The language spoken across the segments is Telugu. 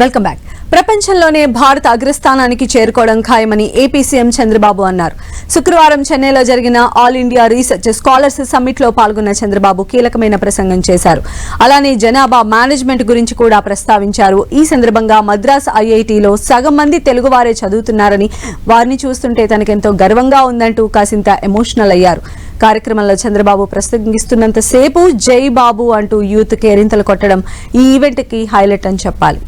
Welcome back. ప్రపంచంలోనే భారత అగ్రస్థానానికి చేరుకోవడం ఖాయమని ఏపీ సీఎం చంద్రబాబు అన్నారు. శుక్రవారం చెన్నైలో జరిగిన all India research scholars summit లో పాల్గొన్న చంద్రబాబు కీలకమైన ప్రసంగం చేశారు. అలానే జనాభా మేనేజ్మెంట్ గురించి కూడా ప్రస్తావించారు. ఈ సందర్భంగా మద్రాస్ ఐఐటీలో సగం మంది తెలుగువారే చదువుతున్నారని, వారిని చూస్తుంటే తనకెంతో గర్వంగా ఉందంటూ కాసింత ఎమోషనల్ అయ్యారు. కార్యక్రమంలో చంద్రబాబు ప్రసంగిస్తున్నంతసేపు జై బాబు అంటూ యూత్ కేరింతలు కొట్టడం ఈ ఈవెంట్ కి హైలైట్ అని చెప్పాలి.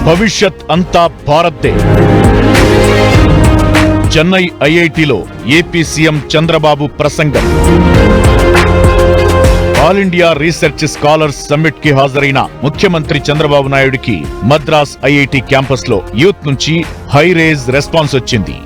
భవిష్యత్ అంతా భారత్దే. చెన్నై ఐఐటిలో ఏపీ సీఎం చంద్రబాబు ప్రసంగం. All India research scholars summit కి హాజరైన ముఖ్యమంత్రి చంద్రబాబు నాయుడికి మద్రాస్ ఐఐటి క్యాంపస్ లో యూత్ నుంచి హై రేజ్ రెస్పాన్స్ వచ్చింది.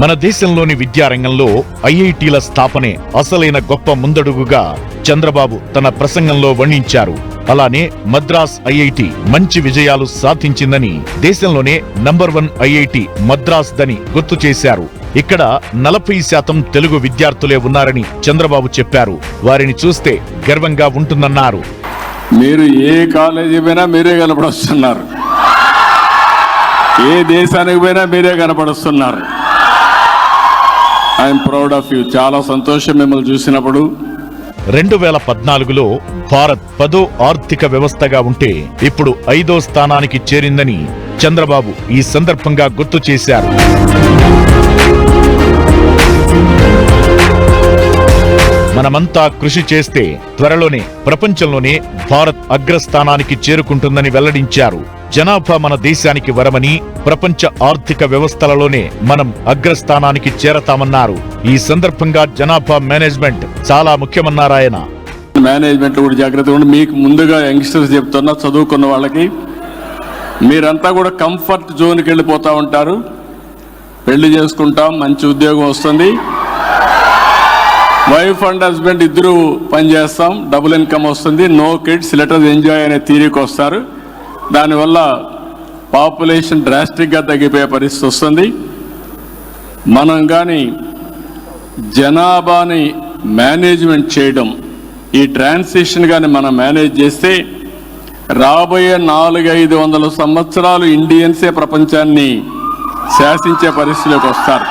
మన దేశంలోని విద్యారంగంలో ఐఐటీల స్థాపనే అసలైన గొప్ప ముందడుగుగా చంద్రబాబు తన ప్రసంగంలో వర్ణించారు. అలానే మద్రాస్ ఐఐటి మంచి విజయాలు సాధించిందని, దేశంలోనే నంబర్ 1 ఐఐటి మద్రాస్ దని గుర్తు చేశారు. ఇక్కడ 40% తెలుగు విద్యార్థులే ఉన్నారని చంద్రబాబు చెప్పారు. వారిని చూస్తే గర్వంగా ఉంటుందన్నారు. మీరు ఏ కాలేజీ పోయినా మీరే కనపడుస్తున్నారు, ఏ దేశానికి పోయినా మీరే కనపడుస్తున్నారు. I'm proud of you. చాలా సంతోషం మిమ్మల్ని చూసినప్పుడు. 2014లో భారత్ 10వ ఆర్థిక వ్యవస్థగా ఉంటే ఇప్పుడు 5వ స్థానానికి చేరిందని చంద్రబాబు ఈ సందర్భంగా గుర్తు చేశారు. మనమంతా కృషి చేస్తే త్వరలోనే ప్రపంచంలోనే భారత్ అగ్రస్థానానికి చేరుకుంటుందని వెల్లడించారు. జనాభా మన దేశానికి వరమని, ప్రపంచ ఆర్థిక వ్యవస్థలలోనే మనం అగ్రస్థానానికి చేరతామన్నారు. ఈ సందర్భంగా జనాభా మేనేజ్మెంట్ చాలా ముఖ్యమన్నారాయన. మేనేజ్మెంట్ కూడా జాగ్రత్తగా ఉండి, మీకు ముందుగా యంగ్స్టర్స్ చెప్తున్నా, చదువుకున్న వాళ్ళకి మీరంతా కూడా కంఫర్ట్ జోన్కి వెళ్ళిపోతూ ఉంటారు. పెళ్లి చేసుకుంటాం, మంచి ఉద్యోగం వస్తుంది, వైఫ్ అండ్ హస్బెండ్ ఇద్దరు పనిచేస్తాం, డబుల్ ఇన్కమ్ వస్తుంది, no kids let us enjoy అనే థీరీకి వస్తారు. దానివల్ల పాపులేషన్ డ్రాస్టిక్గా తగ్గిపోయే పరిస్థితి వస్తుంది. మనం కానీ జనాభాని మేనేజ్మెంట్ చేయడం, ఈ ట్రాన్సిషన్ కానీ మనం మేనేజ్ చేస్తే రాబోయే 400-500 సంవత్సరాలు ఇండియన్సే ప్రపంచాన్ని శాసించే పరిస్థితిలోకి వస్తారు.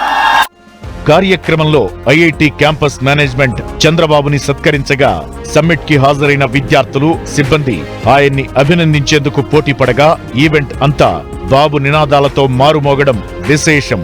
కార్యక్రమంలో ఐఐటి క్యాంపస్ మేనేజ్మెంట్ చంద్రబాబుని సత్కరించగా, సమ్మిట్ కి హాజరైన విద్యార్థులు, సిబ్బంది ఆయన్ని అభినందించేందుకు పోటీ పడగా ఈవెంట్ అంతా బాబు నినాదాలతో మారుమోగడం విశేషం.